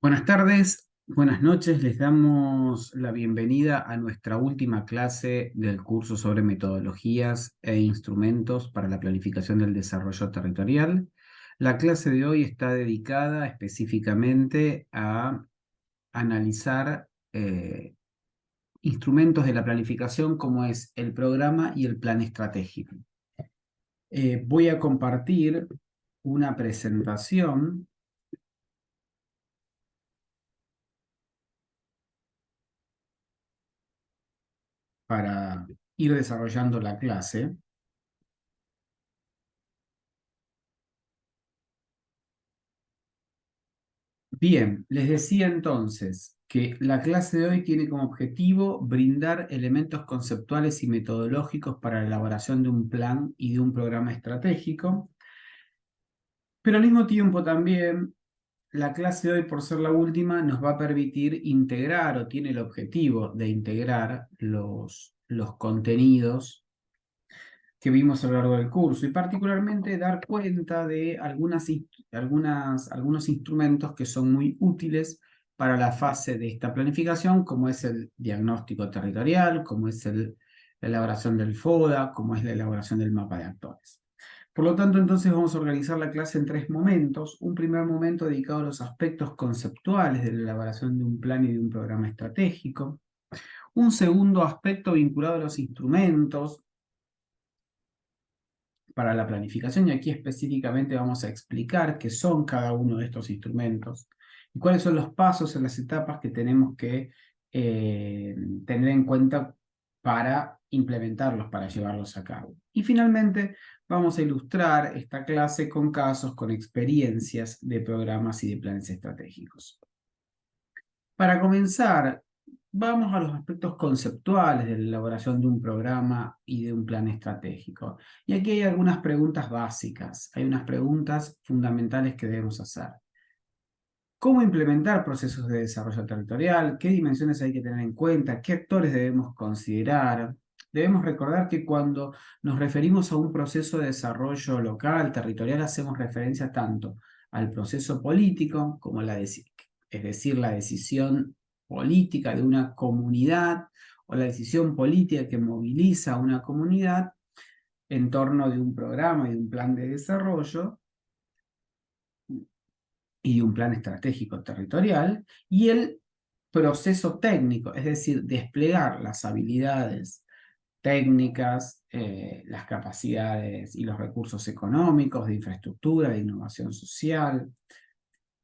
Buenas tardes, buenas noches, les damos la bienvenida a nuestra última clase del curso sobre metodologías e instrumentos para la planificación del desarrollo territorial. La clase de hoy está dedicada específicamente a analizar instrumentos de la planificación como es el programa y el plan estratégico. Voy a compartir una presentación para ir desarrollando la clase. Bien, les decía entonces que la clase de hoy tiene como objetivo brindar elementos conceptuales y metodológicos para la elaboración de un plan y de un programa estratégico, pero al mismo tiempo también la clase de hoy, por ser la última, nos va a permitir integrar o tiene el objetivo de integrar los contenidos que vimos a lo largo del curso y particularmente dar cuenta de algunos instrumentos que son muy útiles para la fase de esta planificación, como es el diagnóstico territorial, como es la elaboración del FODA, como es la elaboración del mapa de actores. Por lo tanto, entonces vamos a organizar la clase en tres momentos. Un primer momento dedicado a los aspectos conceptuales de la elaboración de un plan y de un programa estratégico. Un segundo aspecto vinculado a los instrumentos para la planificación, y aquí específicamente vamos a explicar qué son cada uno de estos instrumentos y cuáles son los pasos en las etapas que tenemos que tener en cuenta para implementarlos, para llevarlos a cabo. Y finalmente vamos a ilustrar esta clase con casos, con experiencias de programas y de planes estratégicos. Para comenzar, vamos a los aspectos conceptuales de la elaboración de un programa y de un plan estratégico. Y aquí hay algunas preguntas básicas, hay unas preguntas fundamentales que debemos hacer. ¿Cómo implementar procesos de desarrollo territorial? ¿Qué dimensiones hay que tener en cuenta? ¿Qué actores debemos considerar? Debemos recordar que cuando nos referimos a un proceso de desarrollo local, territorial, hacemos referencia tanto al proceso político como es decir, la decisión política de una comunidad o la decisión política que moviliza a una comunidad en torno de un programa y de un plan de desarrollo y de un plan estratégico territorial, y el proceso técnico, es decir, desplegar las habilidades técnicas, las capacidades y los recursos económicos, de infraestructura, de innovación social,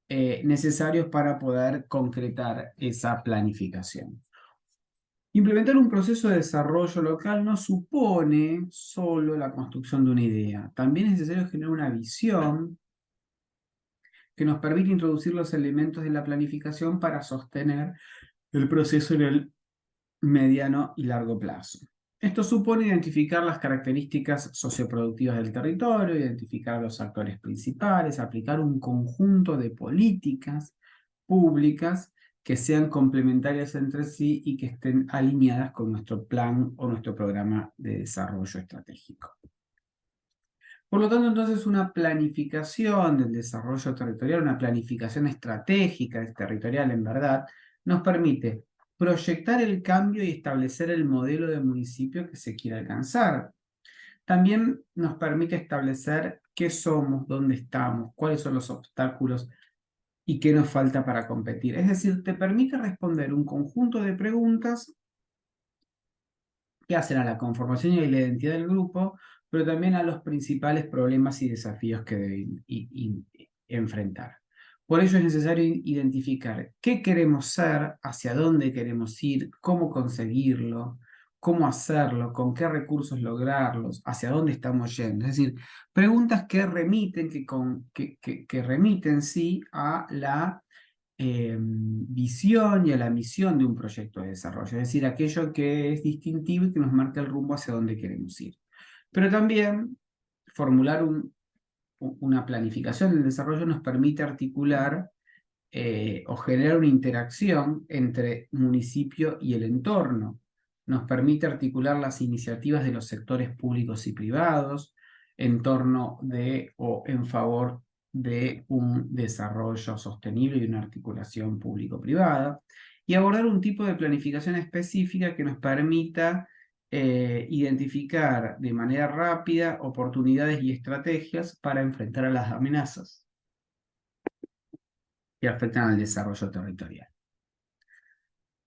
necesarios para poder concretar esa planificación. Implementar un proceso de desarrollo local no supone solo la construcción de una idea, también es necesario generar una visión que nos permite introducir los elementos de la planificación para sostener el proceso en el mediano y largo plazo. Esto supone identificar las características socioproductivas del territorio, identificar los actores principales, aplicar un conjunto de políticas públicas que sean complementarias entre sí y que estén alineadas con nuestro plan o nuestro programa de desarrollo estratégico. Por lo tanto, entonces, una planificación del desarrollo territorial, una planificación estratégica territorial, en verdad, nos permite proyectar el cambio y establecer el modelo de municipio que se quiere alcanzar. También nos permite establecer qué somos, dónde estamos, cuáles son los obstáculos y qué nos falta para competir. Es decir, te permite responder un conjunto de preguntas que hacen a la conformación y a la identidad del grupo, pero también a los principales problemas y desafíos que deben enfrentar. Por ello es necesario identificar qué queremos ser, hacia dónde queremos ir, cómo conseguirlo, cómo hacerlo, con qué recursos lograrlos, hacia dónde estamos yendo. Es decir, preguntas que remiten, que remiten sí a la visión y a la misión de un proyecto de desarrollo, es decir, aquello que es distintivo y que nos marca el rumbo hacia dónde queremos ir. Pero también formular una planificación del desarrollo nos permite articular o generar una interacción entre municipio y el entorno. Nos permite articular las iniciativas de los sectores públicos y privados en torno de o en favor de un desarrollo sostenible y una articulación público-privada, y abordar un tipo de planificación específica que nos permita identificar de manera rápida oportunidades y estrategias para enfrentar a las amenazas que afectan al desarrollo territorial.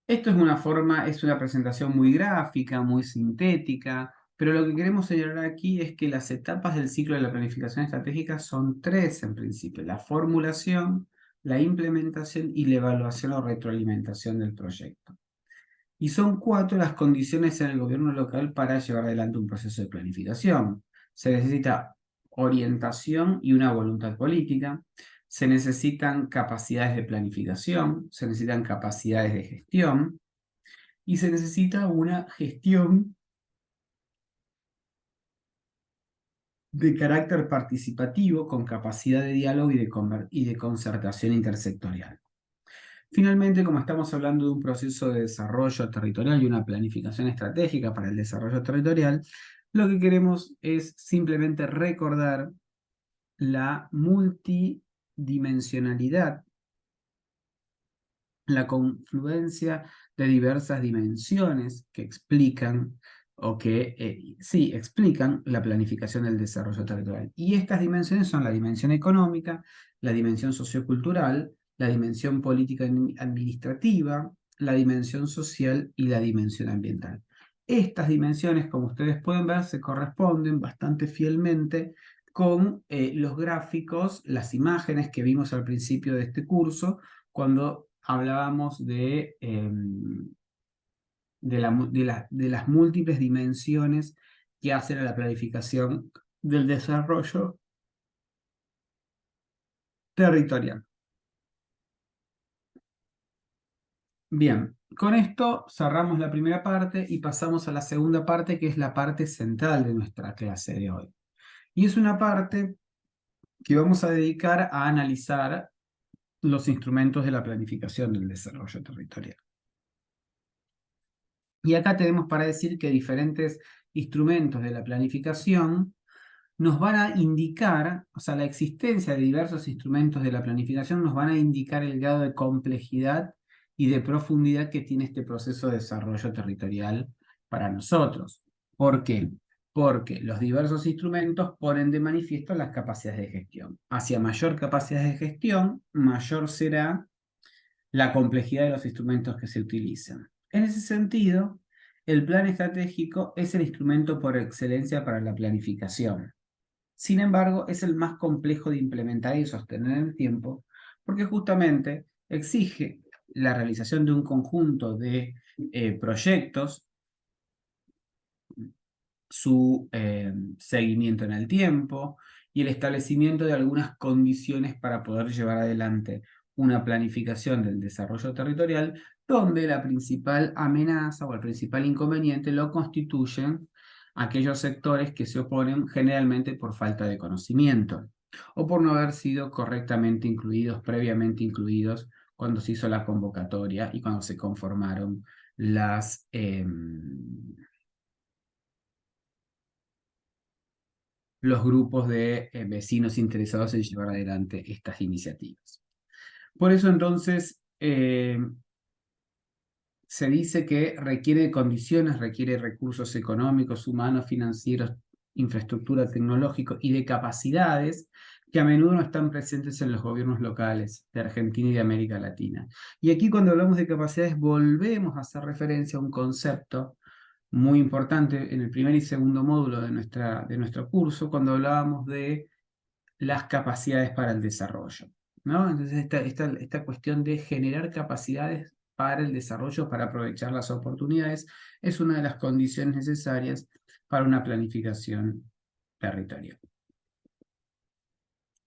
Esto es una presentación muy gráfica, muy sintética, pero lo que queremos señalar aquí es que las etapas del ciclo de la planificación estratégica son tres en principio: la formulación, la implementación y la evaluación o retroalimentación del proyecto. Y son cuatro las condiciones en el gobierno local para llevar adelante un proceso de planificación. Se necesita orientación y una voluntad política, se necesitan capacidades de planificación, se necesitan capacidades de gestión y se necesita una gestión de carácter participativo con capacidad de diálogo y de concertación intersectorial. Finalmente, como estamos hablando de un proceso de desarrollo territorial y una planificación estratégica para el desarrollo territorial, lo que queremos es simplemente recordar la multidimensionalidad, la confluencia de diversas dimensiones que explican o que sí explican la planificación del desarrollo territorial. Y estas dimensiones son la dimensión económica, la dimensión sociocultural, la dimensión política administrativa, la dimensión social y la dimensión ambiental. Estas dimensiones, como ustedes pueden ver, se corresponden bastante fielmente con los gráficos, las imágenes que vimos al principio de este curso, cuando hablábamos de las múltiples dimensiones que hacen a la planificación del desarrollo territorial. Bien, con esto cerramos la primera parte y pasamos a la segunda parte, que es la parte central de nuestra clase de hoy. Y es una parte que vamos a dedicar a analizar los instrumentos de la planificación del desarrollo territorial. Y acá tenemos para decir que diferentes instrumentos de la planificación nos van a indicar, o sea, la existencia de diversos instrumentos de la planificación nos van a indicar el grado de complejidad y de profundidad que tiene este proceso de desarrollo territorial para nosotros. ¿Por qué? Porque los diversos instrumentos ponen de manifiesto las capacidades de gestión. Hacia mayor capacidad de gestión, mayor será la complejidad de los instrumentos que se utilizan. En ese sentido, el plan estratégico es el instrumento por excelencia para la planificación. Sin embargo, es el más complejo de implementar y sostener en el tiempo, porque justamente exige la realización de un conjunto de proyectos, su seguimiento en el tiempo y el establecimiento de algunas condiciones para poder llevar adelante una planificación del desarrollo territorial, donde la principal amenaza o el principal inconveniente lo constituyen aquellos sectores que se oponen generalmente por falta de conocimiento o por no haber sido correctamente incluidos, previamente incluidos, cuando se hizo la convocatoria y cuando se conformaron las los grupos de vecinos interesados en llevar adelante estas iniciativas. Por eso entonces se dice que requiere condiciones, requiere recursos económicos, humanos, financieros, infraestructura tecnológica y de capacidades que a menudo no están presentes en los gobiernos locales de Argentina y de América Latina. Y aquí cuando hablamos de capacidades volvemos a hacer referencia a un concepto muy importante en el primer y segundo módulo de nuestro curso, cuando hablábamos de las capacidades para el desarrollo, ¿no? Entonces, esta cuestión de generar capacidades para el desarrollo, para aprovechar las oportunidades, es una de las condiciones necesarias para una planificación territorial.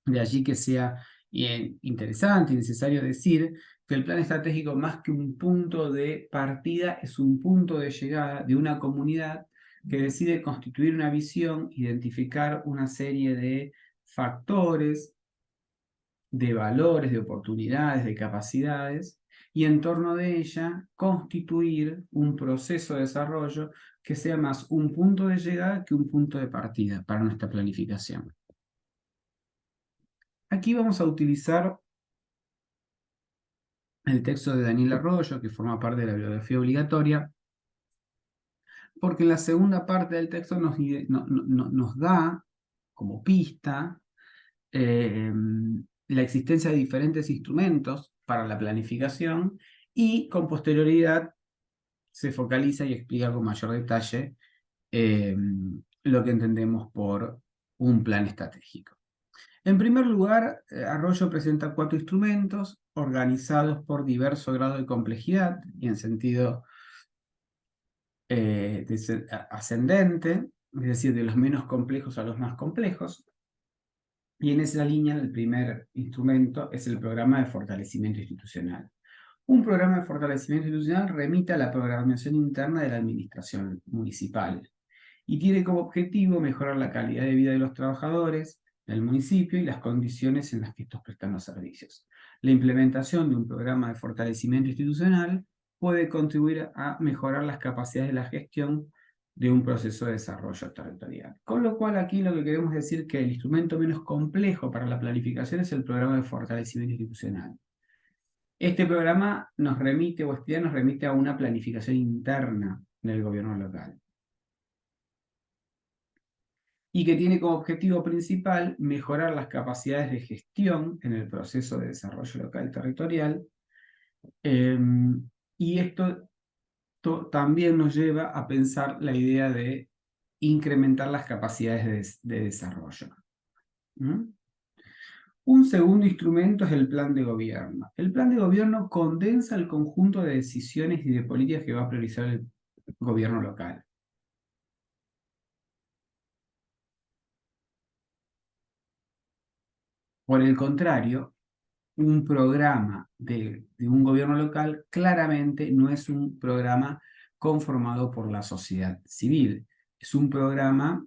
De allí que sea interesante y necesario decir que el plan estratégico, más que un punto de partida, es un punto de llegada de una comunidad que decide constituir una visión, identificar una serie de factores, de valores, de oportunidades, de capacidades, y en torno de ella constituir un proceso de desarrollo que sea más un punto de llegada que un punto de partida para nuestra planificación. Aquí vamos a utilizar el texto de Daniel Arroyo, que forma parte de la bibliografía obligatoria, porque la segunda parte del texto nos da como pista eh, la existencia de diferentes instrumentos para la planificación y con posterioridad se focaliza y explica con mayor detalle eh, lo que entendemos por un plan estratégico. En primer lugar, Arroyo presenta 4 instrumentos organizados por diverso grado de complejidad y en sentido ascendente, es decir, de los menos complejos a los más complejos. Y en esa línea, el primer instrumento es el programa de fortalecimiento institucional. Un programa de fortalecimiento institucional remite a la programación interna de la administración municipal y tiene como objetivo mejorar la calidad de vida de los trabajadores del municipio y las condiciones en las que estos prestan los servicios. La implementación de un programa de fortalecimiento institucional puede contribuir a mejorar las capacidades de la gestión de un proceso de desarrollo territorial. Con lo cual aquí lo que queremos decir es que el instrumento menos complejo para la planificación es el programa de fortalecimiento institucional. Este programa nos remite, o este nos remite a una planificación interna del gobierno local y que tiene como objetivo principal mejorar las capacidades de gestión en el proceso de desarrollo local territorial, y esto también nos lleva a pensar la idea de incrementar las capacidades de desarrollo. ¿Mm? Un segundo instrumento es el plan de gobierno. El plan de gobierno condensa el conjunto de decisiones y de políticas que va a priorizar el gobierno local. Por el contrario, un programa de un gobierno local claramente no es un programa conformado por la sociedad civil. Es un programa,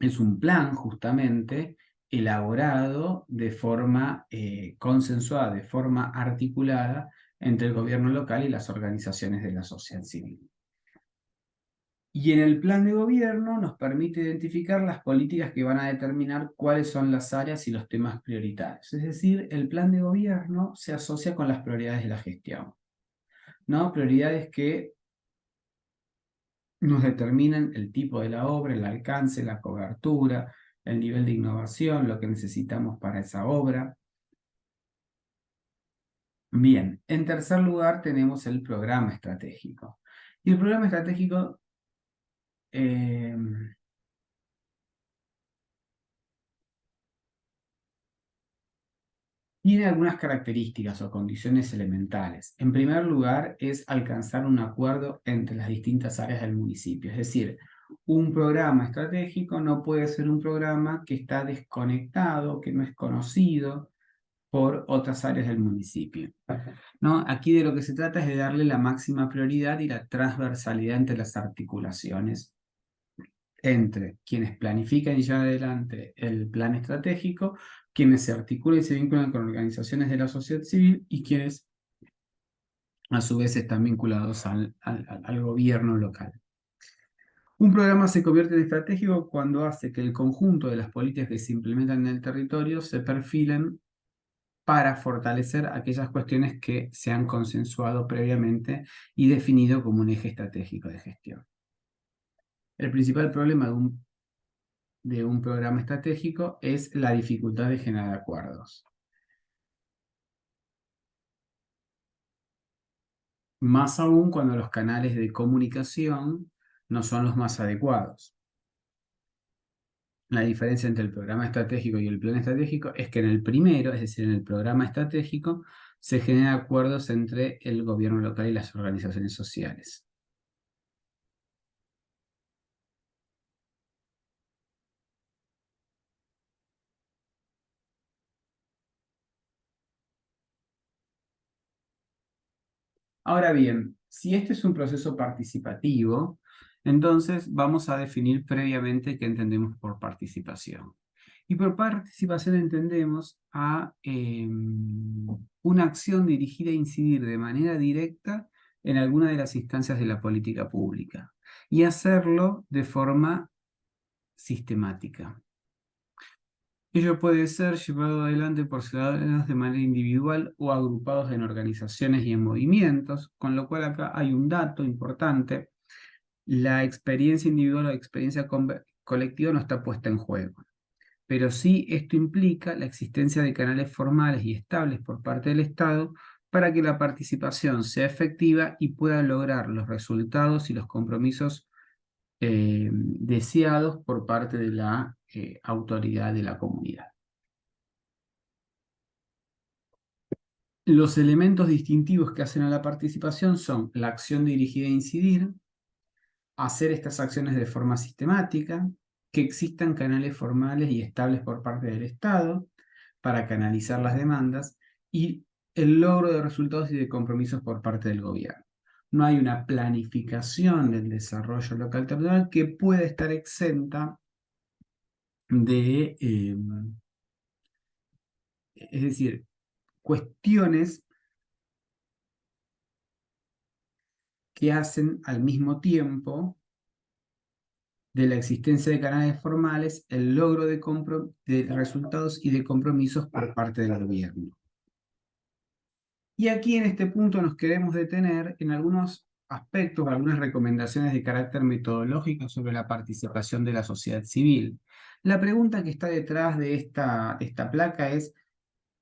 es un plan justamente elaborado de forma consensuada, de forma articulada entre el gobierno local y las organizaciones de la sociedad civil. Y en el plan de gobierno nos permite identificar las políticas que van a determinar cuáles son las áreas y los temas prioritarios. Es decir, el plan de gobierno se asocia con las prioridades de la gestión, ¿no? Prioridades que nos determinan el tipo de la obra, el alcance, la cobertura, el nivel de innovación, lo que necesitamos para esa obra. Bien, en tercer lugar tenemos el programa estratégico. Y el programa estratégico eh, tiene algunas características o condiciones elementales. En primer lugar, es alcanzar un acuerdo entre las distintas áreas del municipio. Es decir, un programa estratégico no puede ser un programa que está desconectado, que no es conocido por otras áreas del municipio, ¿no? Aquí de lo que se trata es de darle la máxima prioridad y la transversalidad entre las articulaciones entre quienes planifican y llevan adelante el plan estratégico, quienes se articulan y se vinculan con organizaciones de la sociedad civil y quienes a su vez están vinculados al gobierno local. Un programa se convierte en estratégico cuando hace que el conjunto de las políticas que se implementan en el territorio se perfilen para fortalecer aquellas cuestiones que se han consensuado previamente y definido como un eje estratégico de gestión. El principal problema de un programa estratégico es la dificultad de generar acuerdos. Más aún cuando los canales de comunicación no son los más adecuados. La diferencia entre el programa estratégico y el plan estratégico es que en el primero, es decir, en el programa estratégico, se generan acuerdos entre el gobierno local y las organizaciones sociales. Ahora bien, si este es un proceso participativo, entonces vamos a definir previamente qué entendemos por participación. Y por participación entendemos a una acción dirigida a incidir de manera directa en alguna de las instancias de la política pública y hacerlo de forma sistemática. Ello puede ser llevado adelante por ciudadanos de manera individual o agrupados en organizaciones y en movimientos, con lo cual acá hay un dato importante: la experiencia individual o la experiencia colectiva no está puesta en juego, pero sí esto implica la existencia de canales formales y estables por parte del Estado para que la participación sea efectiva y pueda lograr los resultados y los compromisos deseados por parte de la autoridad de la comunidad. Los elementos distintivos que hacen a la participación son la acción dirigida a incidir, hacer estas acciones de forma sistemática, que existan canales formales y estables por parte del Estado para canalizar las demandas y el logro de resultados y de compromisos por parte del gobierno. No hay una planificación del desarrollo local territorial que pueda estar exenta de, es decir, cuestiones que hacen al mismo tiempo de la existencia de canales formales, el logro de resultados y de compromisos por parte del gobierno. Y aquí en este punto nos queremos detener en algunos aspectos, algunas recomendaciones de carácter metodológico sobre la participación de la sociedad civil. La pregunta que está detrás de esta placa es: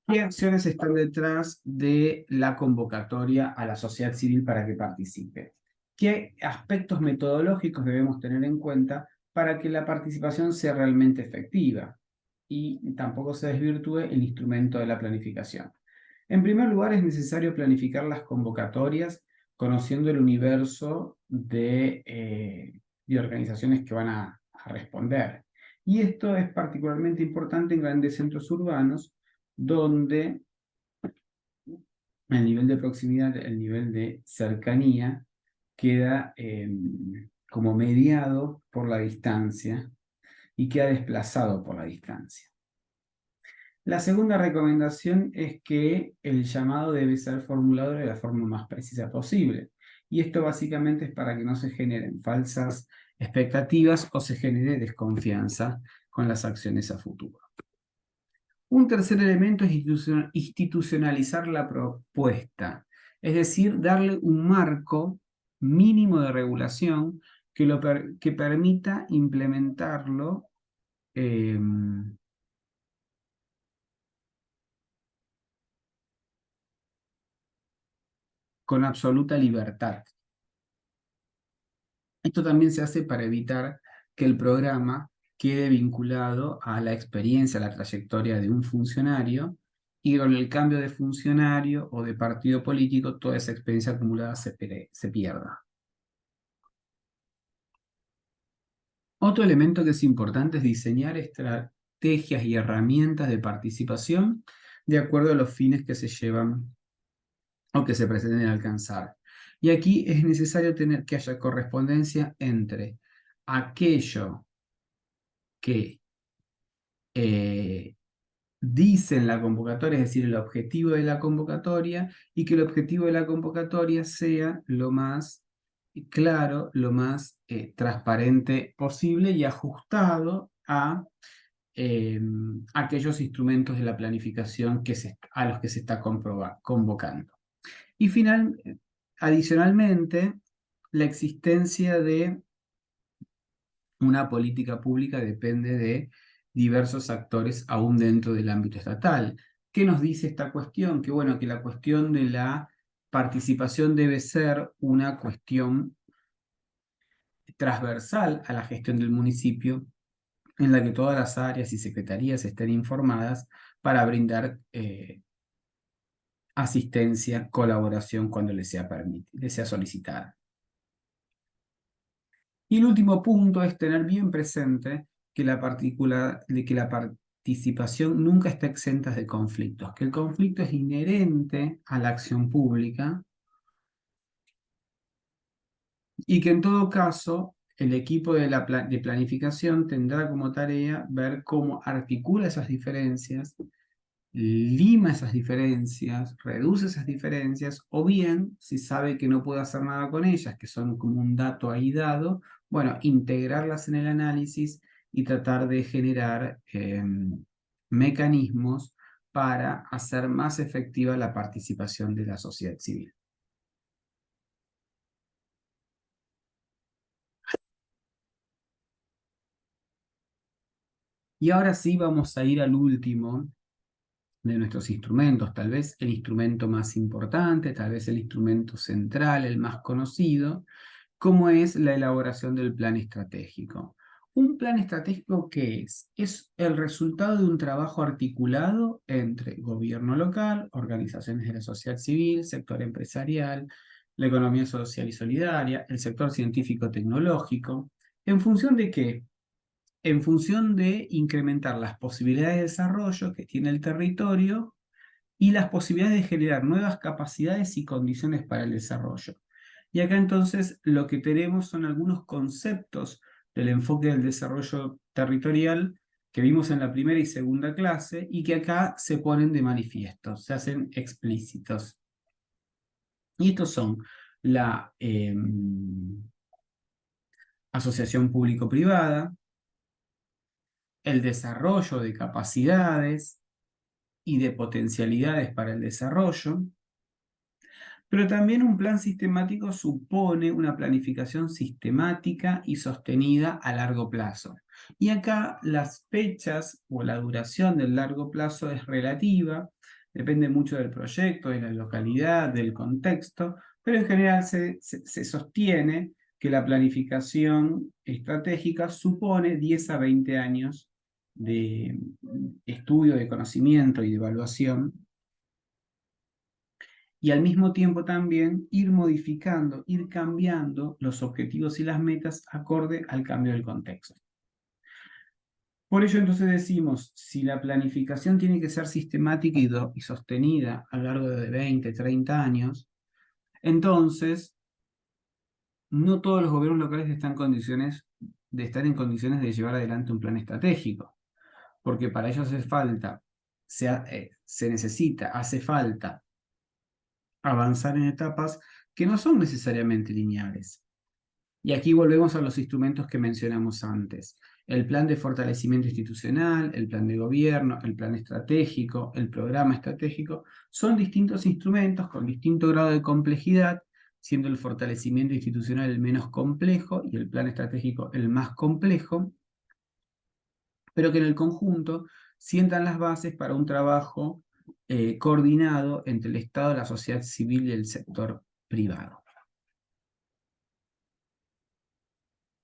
¿qué acciones están detrás de la convocatoria a la sociedad civil para que participe? ¿Qué aspectos metodológicos debemos tener en cuenta para que la participación sea realmente efectiva y tampoco se desvirtúe el instrumento de la planificación? En primer lugar, es necesario planificar las convocatorias conociendo el universo de organizaciones que van a responder. Y esto es particularmente importante en grandes centros urbanos, donde el nivel de proximidad, el nivel de cercanía, queda como mediado por la distancia y queda desplazado por la distancia. La segunda recomendación es que el llamado debe ser formulado de la forma más precisa posible. Y esto básicamente es para que no se generen falsas expectativas o se genere desconfianza con las acciones a futuro. Un tercer elemento es institucionalizar la propuesta, es decir, darle un marco mínimo de regulación que permita implementarlo con absoluta libertad. Esto también se hace para evitar que el programa quede vinculado a la experiencia, a la trayectoria de un funcionario, y con el cambio de funcionario o de partido político, toda esa experiencia acumulada se pierda. Otro elemento que es importante es diseñar estrategias y herramientas de participación de acuerdo a los fines que se llevan o que se pretenden alcanzar. Y aquí es necesario tener que haya correspondencia entre aquello que dice en la convocatoria, es decir, el objetivo de la convocatoria, y que el objetivo de la convocatoria sea lo más claro, lo más transparente posible y ajustado a aquellos instrumentos de la planificación a los que se está convocando. Y adicionalmente, la existencia de una política pública depende de diversos actores aún dentro del ámbito estatal. ¿Qué nos dice esta cuestión? Que bueno, que la cuestión de la participación debe ser una cuestión transversal a la gestión del municipio, en la que todas las áreas y secretarías estén informadas para brindar asistencia, colaboración cuando les sea solicitada. Y el último punto es tener bien presente que la participación nunca está exenta de conflictos, que el conflicto es inherente a la acción pública y que en todo caso el equipo de planificación tendrá como tarea ver cómo articula esas diferencias, lima esas diferencias, reduce esas diferencias, o bien, si sabe que no puede hacer nada con ellas, que son como un dato ahí dado, bueno, integrarlas en el análisis y tratar de generar mecanismos para hacer más efectiva la participación de la sociedad civil. Y ahora sí vamos a ir al último de nuestros instrumentos, tal vez el instrumento más importante, tal vez el instrumento central, el más conocido, como es la elaboración del plan estratégico. ¿Un plan estratégico qué es? Es el resultado de un trabajo articulado entre gobierno local, organizaciones de la sociedad civil, sector empresarial, la economía social y solidaria, el sector científico-tecnológico. ¿En función de qué? En función de incrementar las posibilidades de desarrollo que tiene el territorio y las posibilidades de generar nuevas capacidades y condiciones para el desarrollo. Y acá entonces lo que tenemos son algunos conceptos del enfoque del desarrollo territorial que vimos en la primera y segunda clase y que acá se ponen de manifiesto, se hacen explícitos. Y estos son la asociación público-privada, el desarrollo de capacidades y de potencialidades para el desarrollo, pero también un plan sistemático supone una planificación sistemática y sostenida a largo plazo. Y acá las fechas o la duración del largo plazo es relativa, depende mucho del proyecto, de la localidad, del contexto, pero en general se sostiene que la planificación estratégica supone 10 a 20 años de estudio, de conocimiento y de evaluación, y al mismo tiempo también ir modificando, ir cambiando los objetivos y las metas acorde al cambio del contexto. Por ello entonces decimos, si la planificación tiene que ser sistemática y sostenida a lo largo de 20, 30 años, entonces no todos los gobiernos locales están en condiciones de llevar adelante un plan estratégico, porque para ello hace falta, hace falta avanzar en etapas que no son necesariamente lineales. Y aquí volvemos a los instrumentos que mencionamos antes. El plan de fortalecimiento institucional, el plan de gobierno, el plan estratégico, el programa estratégico, son distintos instrumentos con distinto grado de complejidad, siendo el fortalecimiento institucional el menos complejo y el plan estratégico el más complejo, pero que en el conjunto sientan las bases para un trabajo coordinado entre el Estado, la sociedad civil y el sector privado.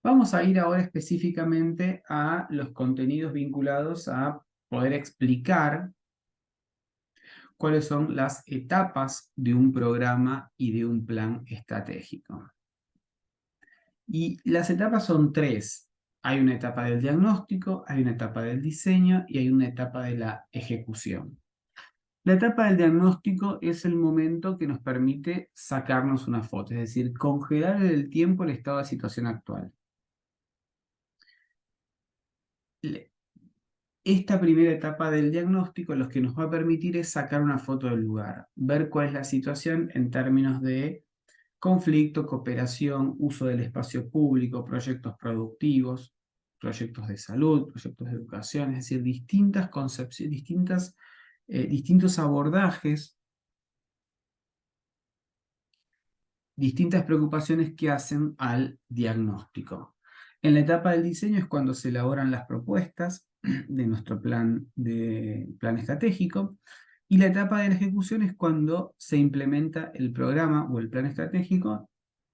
Vamos a ir ahora específicamente a los contenidos vinculados a poder explicar cuáles son las etapas de un programa y de un plan estratégico. Y las etapas son tres. Hay una etapa del diagnóstico, hay una etapa del diseño y hay una etapa de la ejecución. La etapa del diagnóstico es el momento que nos permite sacarnos una foto, es decir, congelar en el tiempo el estado de situación actual. Esta primera etapa del diagnóstico lo que nos va a permitir es sacar una foto del lugar, ver cuál es la situación en términos de conflicto, cooperación, uso del espacio público, proyectos productivos, proyectos de salud, proyectos de educación, es decir, distintas concepciones, distintos abordajes, distintas preocupaciones que hacen al diagnóstico. En la etapa del diseño es cuando se elaboran las propuestas de nuestro plan estratégico, y la etapa de la ejecución es cuando se implementa el programa o el plan estratégico,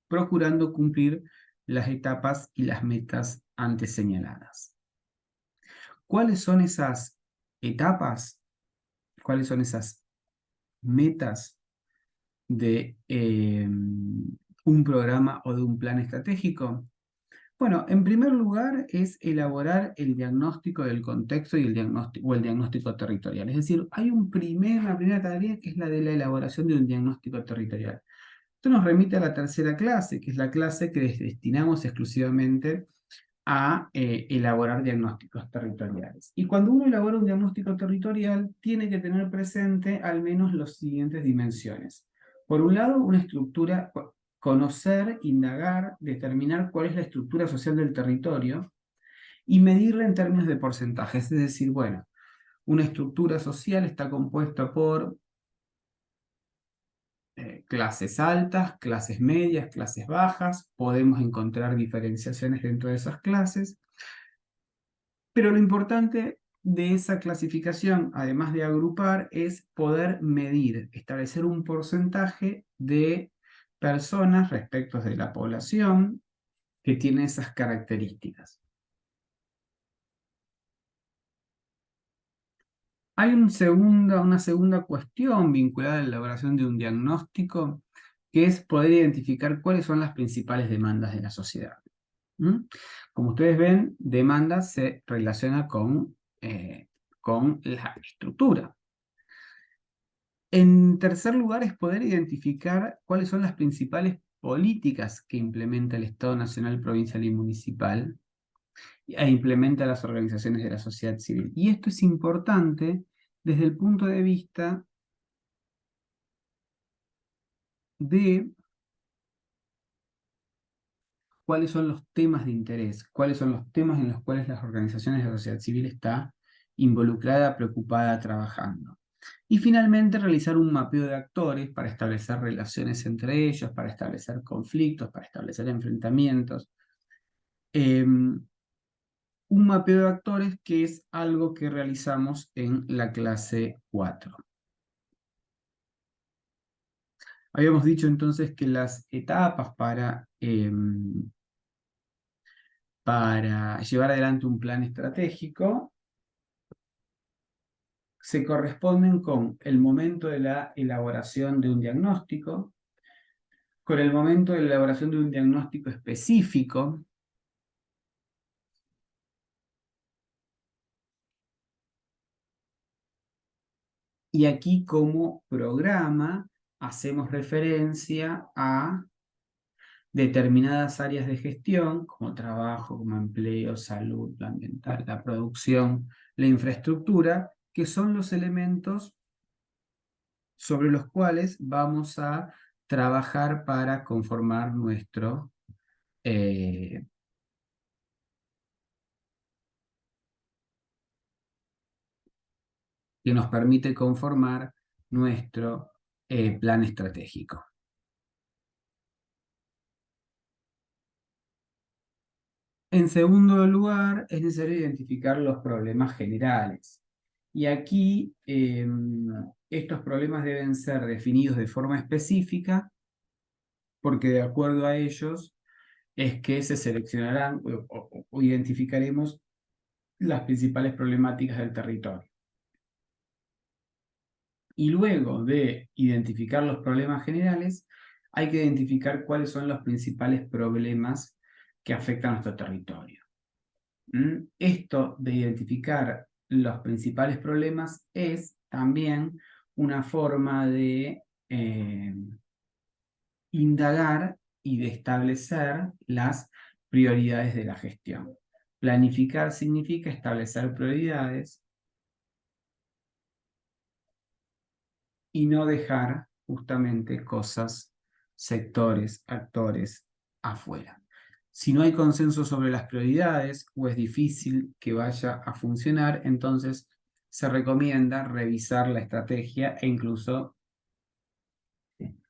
procurando cumplir las etapas y las metas antes señaladas. ¿Cuáles son esas etapas? ¿Cuáles son esas metas de un programa o de un plan estratégico? Bueno, en primer lugar es elaborar el diagnóstico del contexto y el diagnóstico territorial. Es decir, hay una primera tarea que es la de la elaboración de un diagnóstico territorial. Esto nos remite a la tercera clase, que es la clase que destinamos exclusivamente a elaborar diagnósticos territoriales. Y cuando uno elabora un diagnóstico territorial, tiene que tener presente al menos las siguientes dimensiones. Por un lado, una estructura, conocer, indagar, determinar cuál es la estructura social del territorio y medirla en términos de porcentajes. Es decir, bueno, Una estructura social está compuesta por clases altas, clases medias, clases bajas. Podemos encontrar diferenciaciones dentro de esas clases. Pero lo importante de esa clasificación, además de agrupar, es poder medir, establecer un porcentaje de personas respecto de la población que tiene esas características. Hay una segunda cuestión vinculada a la elaboración de un diagnóstico, que es poder identificar cuáles son las principales demandas de la sociedad. ¿Mm? Como ustedes ven, demanda se relaciona con la estructura. En tercer lugar, es poder identificar cuáles son las principales políticas que implementa el Estado nacional, provincial y municipal e implementa las organizaciones de la sociedad civil. Y esto es importante desde el punto de vista de cuáles son los temas de interés, cuáles son los temas en los cuales las organizaciones de la sociedad civil está involucrada, preocupada, trabajando. Y finalmente realizar un mapeo de actores para establecer relaciones entre ellos, para establecer conflictos, para establecer enfrentamientos. Un mapeo de actores que es algo que realizamos en la clase 4. Habíamos dicho entonces que las etapas para llevar adelante un plan estratégico se corresponden con el momento de la elaboración de un diagnóstico, con el momento de la elaboración de un diagnóstico específico, y aquí como programa hacemos referencia a determinadas áreas de gestión, como trabajo, como empleo, salud, lo ambiental, la producción, la infraestructura, que son los elementos sobre los cuales vamos a trabajar para conformar eh, que nos permite conformar nuestro plan estratégico. En segundo lugar, es necesario identificar los problemas generales. Y aquí estos problemas deben ser definidos de forma específica, porque de acuerdo a ellos es que se seleccionarán o identificaremos las principales problemáticas del territorio. Y luego de identificar los problemas generales, hay que identificar cuáles son los principales problemas que afectan a nuestro territorio. Esto de identificar los principales problemas es también una forma de indagar y de establecer las prioridades de la gestión. Planificar significa establecer prioridades y no dejar justamente cosas, sectores, actores afuera. Si no hay consenso sobre las prioridades o es difícil que vaya a funcionar, entonces se recomienda revisar la estrategia e incluso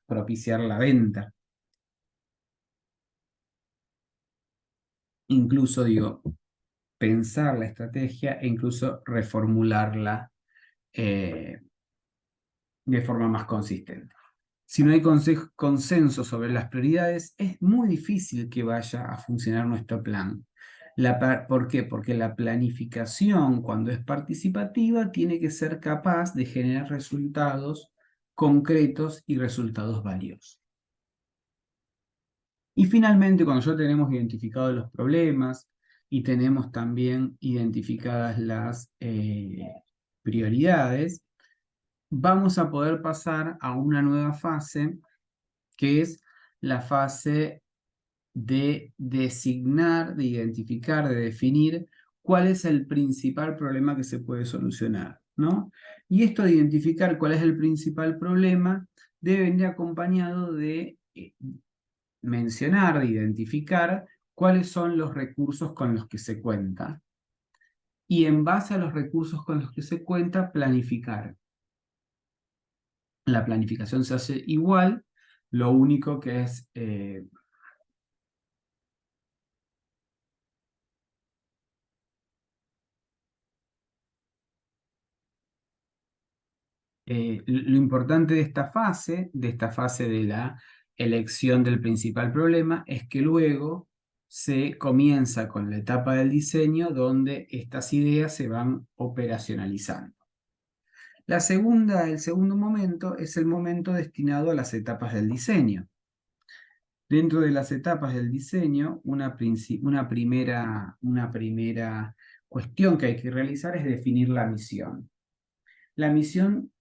propiciar la venta. Incluso digo, pensar la estrategia e incluso reformularla de forma más consistente. Si no hay consenso sobre las prioridades, es muy difícil que vaya a funcionar nuestro plan. ¿Por qué? Porque la planificación, cuando es participativa, tiene que ser capaz de generar resultados concretos y resultados valiosos. Y finalmente, cuando ya tenemos identificados los problemas y tenemos también identificadas las prioridades, vamos a poder pasar a una nueva fase, que es la fase de designar, de identificar, de definir cuál es el principal problema que se puede solucionar, ¿no? Y esto de identificar cuál es el principal problema debe venir acompañado de mencionar, de identificar cuáles son los recursos con los que se cuenta y en base a los recursos con los que se cuenta, planificar. La planificación se hace igual, lo único que es lo importante de esta fase de la elección del principal problema, es que luego se comienza con la etapa del diseño, donde estas ideas se van operacionalizando. El segundo momento es el momento destinado a las etapas del diseño. Dentro de las etapas del diseño, una primera cuestión que hay que realizar es definir la misión. La misión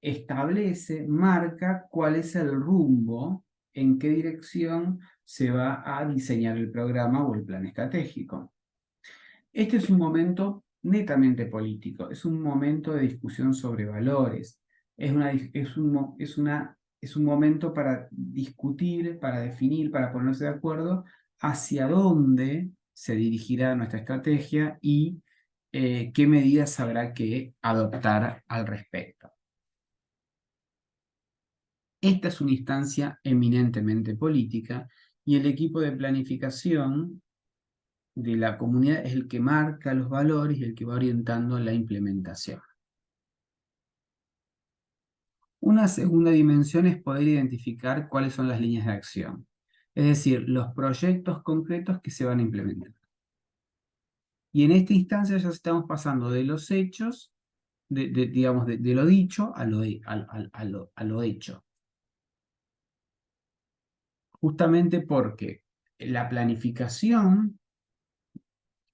establece, marca cuál es el rumbo, en qué dirección se va a diseñar el programa o el plan estratégico. Este es un momento netamente político, es un momento de discusión sobre valores, es un momento para discutir, para definir, para ponerse de acuerdo hacia dónde se dirigirá nuestra estrategia y qué medidas habrá que adoptar al respecto. Esta es una instancia eminentemente política y el equipo de planificación de la comunidad es el que marca los valores y el que va orientando la implementación. Una segunda dimensión es poder identificar cuáles son las líneas de acción, es decir, los proyectos concretos que se van a implementar. Y en esta instancia ya estamos pasando de los hechos, digamos, de lo dicho a lo hecho. Justamente porque la planificación,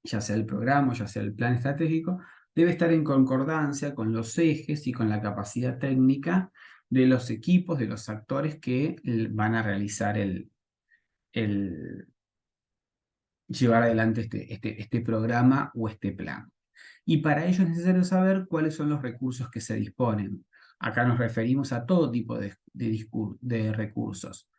ya sea el programa, ya sea el plan estratégico, debe estar en concordancia con los ejes y con la capacidad técnica de los equipos, de los actores que van a realizar llevar adelante este programa o este plan. Y para ello es necesario saber cuáles son los recursos que se disponen. Acá nos referimos a todo tipo de recursos.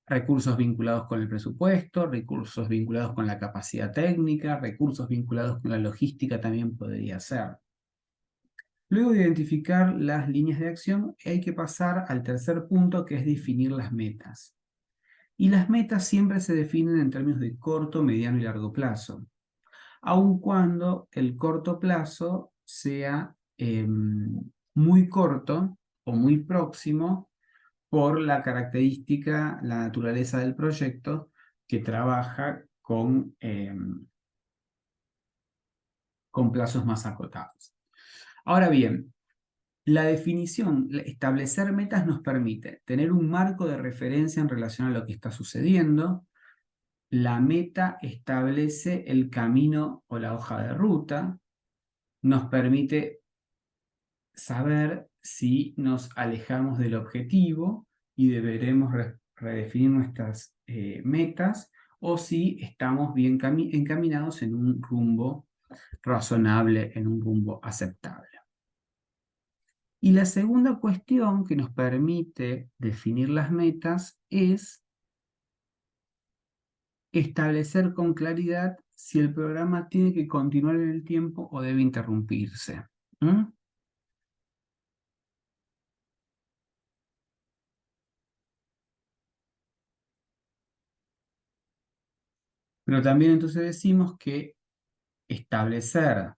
Recursos vinculados con el presupuesto, recursos vinculados con la capacidad técnica, recursos vinculados con la logística también podría ser. Luego de identificar las líneas de acción, hay que pasar al tercer punto, que es definir las metas. Y las metas siempre se definen en términos de corto, mediano y largo plazo, aun cuando el corto plazo sea muy corto o muy próximo por la característica, la naturaleza del proyecto, que trabaja con plazos más acotados. Ahora bien, la definición, establecer metas nos permite tener un marco de referencia en relación a lo que está sucediendo. La meta establece el camino o la hoja de ruta, nos permite saber si nos alejamos del objetivo y deberemos redefinir nuestras metas, o si estamos bien encaminados en un rumbo razonable, en un rumbo aceptable. Y la segunda cuestión que nos permite definir las metas es establecer con claridad si el programa tiene que continuar en el tiempo o debe interrumpirse. ¿Mm? Pero también entonces decimos que establecer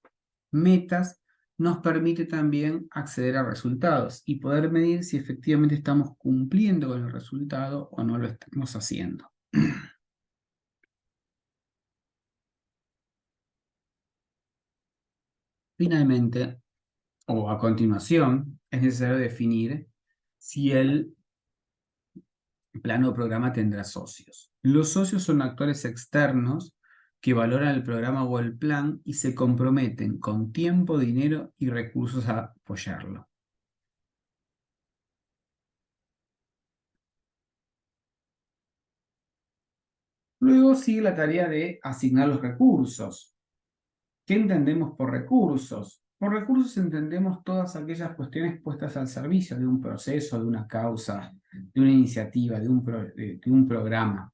metas nos permite también acceder a resultados y poder medir si efectivamente estamos cumpliendo con el resultado o no lo estamos haciendo. Finalmente, o a continuación, es necesario definir si el plan o programa tendrá socios. Los socios son actores externos que valoran el programa o el plan y se comprometen con tiempo, dinero y recursos a apoyarlo. Luego sigue la tarea de asignar los recursos. ¿Qué entendemos por recursos? Por recursos entendemos todas aquellas cuestiones puestas al servicio de un proceso, de una causa, de una iniciativa, de un programa.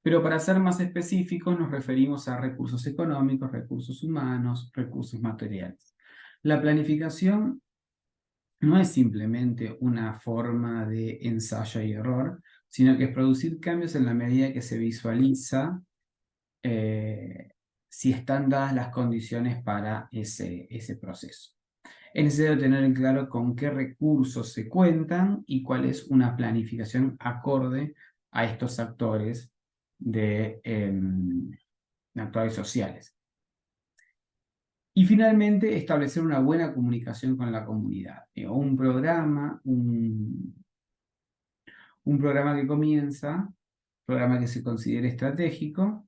Pero para ser más específicos nos referimos a recursos económicos, recursos humanos, recursos materiales. La planificación no es simplemente una forma de ensayo y error, sino que es producir cambios en la medida que se visualiza eh, si están dadas las condiciones para ese proceso. Es necesario tener en claro con qué recursos se cuentan y cuál es una planificación acorde a estos actores actores sociales. Y finalmente, establecer una buena comunicación con la comunidad. Un programa que comienza, programa que se considere estratégico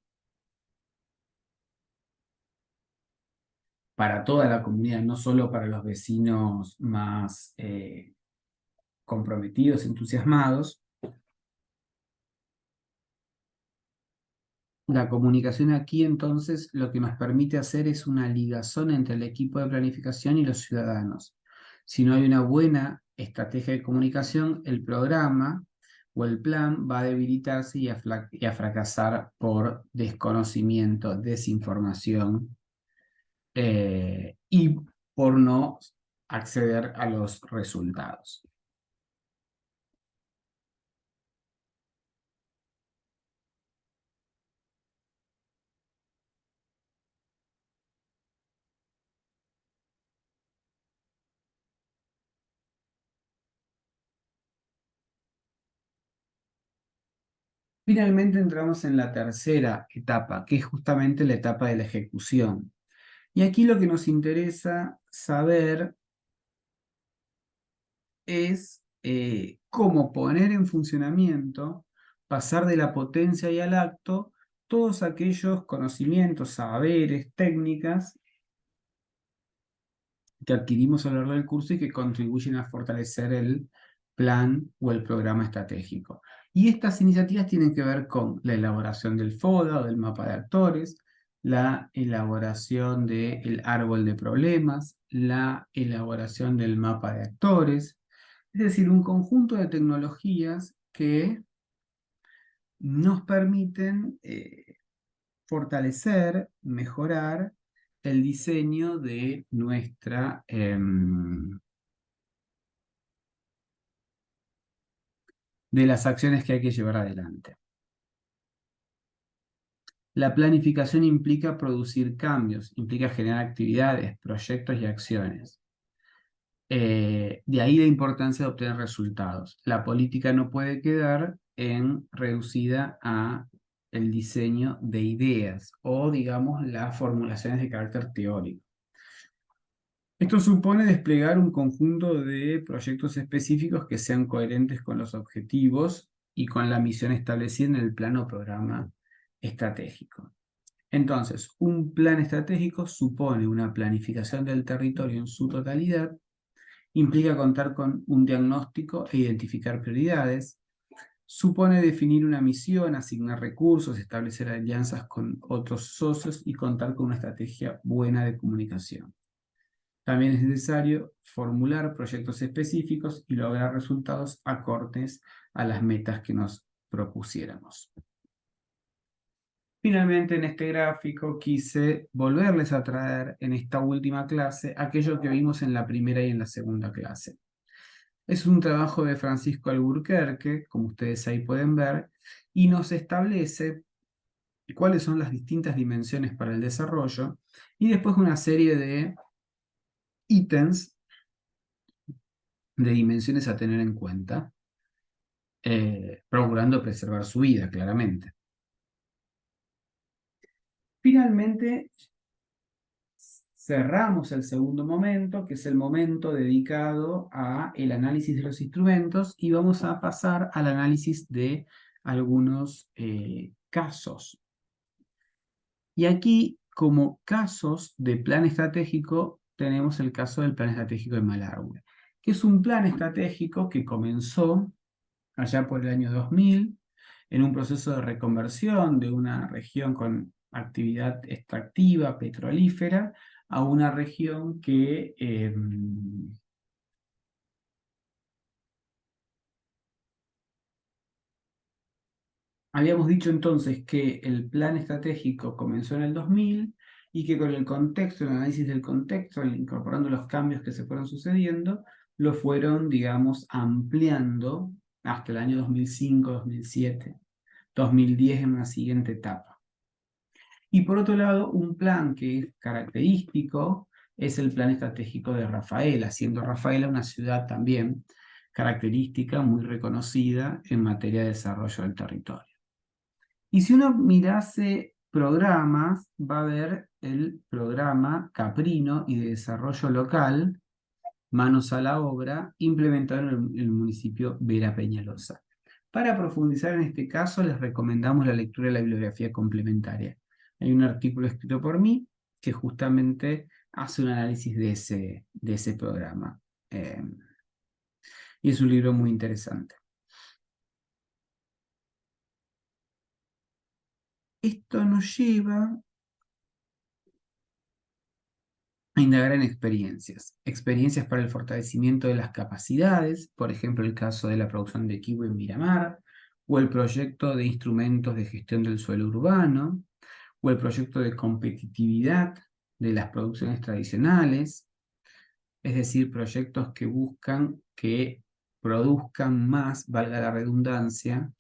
para toda la comunidad, no solo para los vecinos más comprometidos, entusiasmados. La comunicación aquí entonces lo que nos permite hacer es una ligazón entre el equipo de planificación y los ciudadanos. Si no hay una buena estrategia de comunicación, el programa o el plan va a debilitarse y a fracasar por desconocimiento, desinformación y por no acceder a los resultados. Finalmente entramos en la tercera etapa, que es justamente la etapa de la ejecución. Y aquí lo que nos interesa saber es cómo poner en funcionamiento, pasar de la potencia y al acto, todos aquellos conocimientos, saberes, técnicas que adquirimos a lo largo del curso y que contribuyen a fortalecer el plan o el programa estratégico. Y estas iniciativas tienen que ver con la elaboración del FODA o del mapa de actores, la elaboración del árbol de problemas, la elaboración del mapa de actores, es decir, un conjunto de tecnologías que nos permiten fortalecer, mejorar el diseño de de las acciones que hay que llevar adelante. La planificación implica producir cambios, implica generar actividades, proyectos y acciones. De ahí la importancia de obtener resultados. La política no puede quedar reducida a el diseño de ideas o, digamos, las formulaciones de carácter teórico. Esto supone desplegar un conjunto de proyectos específicos que sean coherentes con los objetivos y con la misión establecida en el plan o programa estratégico. Entonces, un plan estratégico supone una planificación del territorio en su totalidad, implica contar con un diagnóstico e identificar prioridades, supone definir una misión, asignar recursos, establecer alianzas con otros socios y contar con una estrategia buena de comunicación. También es necesario formular proyectos específicos y lograr resultados acordes a las metas que nos propusiéramos. Finalmente, en este gráfico quise volverles a traer en esta última clase aquello que vimos en la primera y en la segunda clase. Es un trabajo de Francisco Alburquerque, como ustedes ahí pueden ver, y nos establece cuáles son las distintas dimensiones para el desarrollo y después una serie de ítems de dimensiones a tener en cuenta, procurando preservar su vida, claramente. Finalmente, cerramos el segundo momento, que es el momento dedicado al análisis de los instrumentos, y vamos a pasar al análisis de algunos casos. Y aquí, como casos de plan estratégico, tenemos el caso del plan estratégico de Malargüe, que es un plan estratégico que comenzó allá por el año 2000, en un proceso de reconversión de una región con actividad extractiva, petrolífera, a una región que Habíamos dicho entonces que el plan estratégico comenzó en el 2000 y que con el contexto, el análisis del contexto, incorporando los cambios que se fueron sucediendo, lo fueron, digamos, ampliando hasta el año 2005, 2007, 2010 en una siguiente etapa. Y por otro lado, un plan que es característico es el plan estratégico de Rafaela, siendo Rafaela una ciudad también característica, muy reconocida en materia de desarrollo del territorio. Y si uno mirase programas, va a ver el programa Caprino y de Desarrollo Local, Manos a la Obra, implementado en el municipio Vera Peñalosa. Para profundizar en este caso, les recomendamos la lectura de la bibliografía complementaria. Hay un artículo escrito por mí que justamente hace un análisis de ese programa. Y es un libro muy interesante. Esto nos lleva a indagar en experiencias para el fortalecimiento de las capacidades, por ejemplo el caso de la producción de kiwi en Miramar, o el proyecto de instrumentos de gestión del suelo urbano, o el proyecto de competitividad de las producciones tradicionales, es decir, proyectos que buscan que produzcan más, valga la redundancia,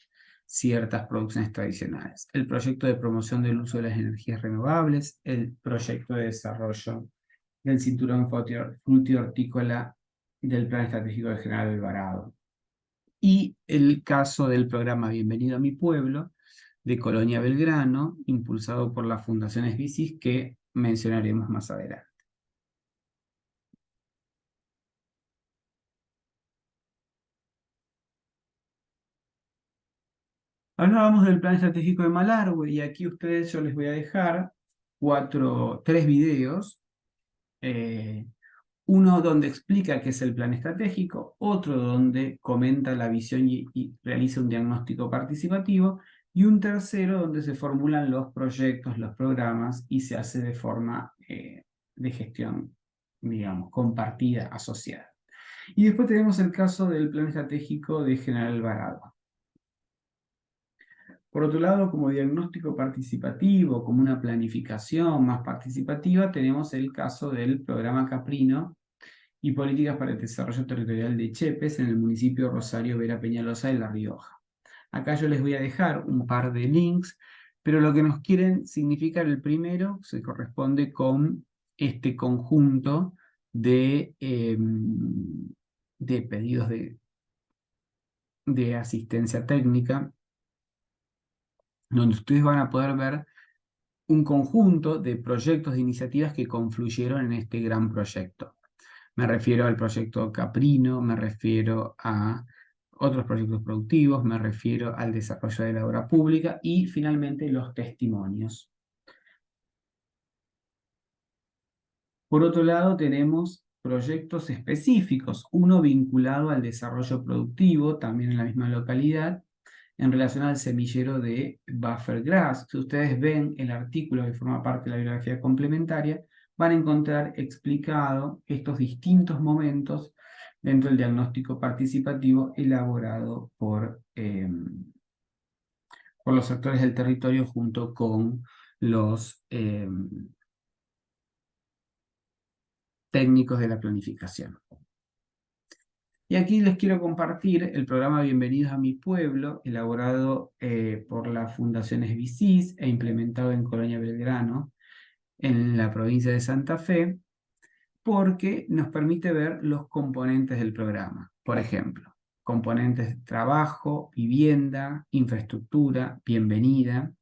ciertas producciones tradicionales. El proyecto de promoción del uso de las energías renovables, el proyecto de desarrollo del cinturón frutihortícola del Plan Estratégico de General Alvarado. Y el caso del programa Bienvenido a mi pueblo, de Colonia Belgrano, impulsado por la Fundación Esbicis, que mencionaremos más adelante. Hablábamos del Plan Estratégico de Malargüe y aquí ustedes yo les voy a dejar tres videos. Uno donde explica qué es el plan estratégico, otro donde comenta la visión y realiza un diagnóstico participativo, y un tercero donde se formulan los proyectos, los programas y se hace de forma de gestión, digamos, compartida, asociada. Y después tenemos el caso del plan estratégico de General Alvarado. Por otro lado, como diagnóstico participativo, como una planificación más participativa, tenemos el caso del programa Caprino y políticas para el desarrollo territorial de Chepes en el municipio Rosario Vera Peñalosa de La Rioja. Acá yo les voy a dejar un par de links, pero lo que nos quieren significar el primero se corresponde con este conjunto de pedidos de asistencia técnica, donde ustedes van a poder ver un conjunto de proyectos, de iniciativas que confluyeron en este gran proyecto. Me refiero al proyecto Caprino, me refiero a otros proyectos productivos, me refiero al desarrollo de la obra pública y finalmente los testimonios. Por otro lado, tenemos proyectos específicos, uno vinculado al desarrollo productivo, también en la misma localidad, en relación al semillero de Buffergrass. Si ustedes ven el artículo que forma parte de la bibliografía complementaria, van a encontrar explicado estos distintos momentos dentro del diagnóstico participativo elaborado por los actores del territorio junto con los técnicos de la planificación. Y aquí les quiero compartir el programa Bienvenidos a mi pueblo, elaborado por la Fundación Esbicis e implementado en Colonia Belgrano, en la provincia de Santa Fe, porque nos permite ver los componentes del programa. Por ejemplo, componentes de trabajo, vivienda, infraestructura, bienvenida.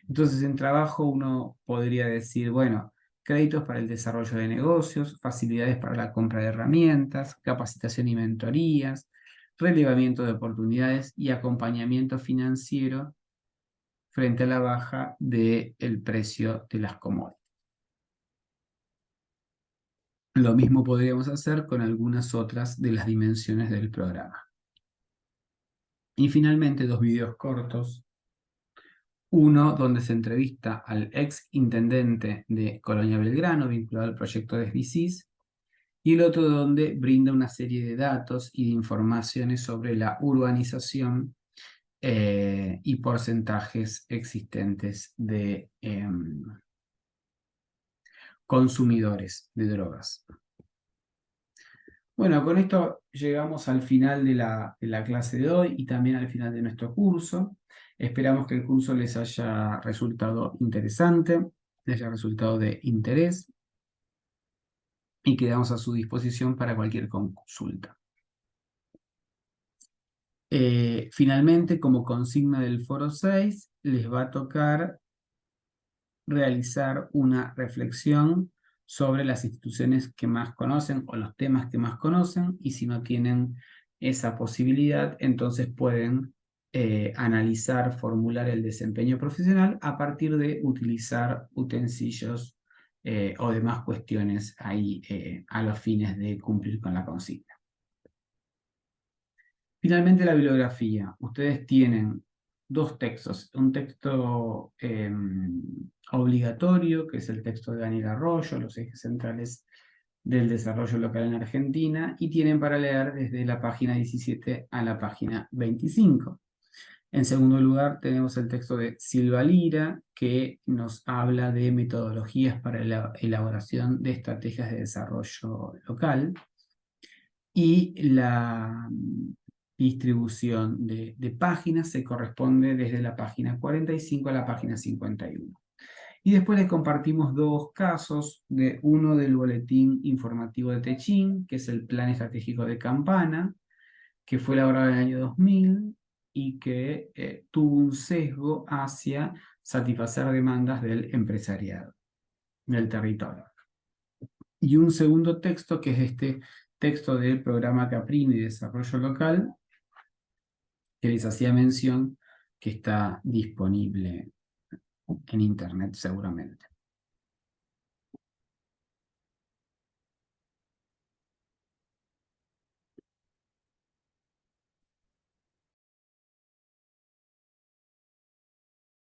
Entonces, en trabajo uno podría decir, bueno, créditos para el desarrollo de negocios, facilidades para la compra de herramientas, capacitación y mentorías, relevamiento de oportunidades y acompañamiento financiero frente a la baja del precio de las commodities. Lo mismo podríamos hacer con algunas otras de las dimensiones del programa. Y finalmente, dos videos cortos. Uno donde se entrevista al ex intendente de Colonia Belgrano, vinculado al proyecto de SBCIS, y el otro donde brinda una serie de datos y de informaciones sobre la urbanización y porcentajes existentes de consumidores de drogas. Bueno, con esto llegamos al final de la clase de hoy y también al final de nuestro curso. Esperamos que el curso les haya resultado interesante, les haya resultado de interés y quedamos a su disposición para cualquier consulta. Finalmente, como consigna del foro 6, les va a tocar realizar una reflexión sobre las instituciones que más conocen o los temas que más conocen, y si no tienen esa posibilidad, entonces pueden analizar, formular el desempeño profesional a partir de utilizar utensilios o demás cuestiones ahí a los fines de cumplir con la consigna. Finalmente, la bibliografía. Ustedes tienen dos textos. Un texto obligatorio, que es el texto de Daniel Arroyo, Los ejes centrales del desarrollo local en Argentina, y tienen para leer desde la página 17 a la página 25. En segundo lugar, tenemos el texto de Silva Lira, que nos habla de metodologías para la elaboración de estrategias de desarrollo local. Y la distribución de páginas se corresponde desde la página 45 a la página 51. Y después les compartimos dos casos, uno del boletín informativo de Techín, que es el Plan Estratégico de Campana, que fue elaborado en el año 2000 y que tuvo un sesgo hacia satisfacer demandas del empresariado, del territorio. Y un segundo texto, que es este texto del programa Caprini de Desarrollo Local, que les hacía mención, que está disponible en internet seguramente.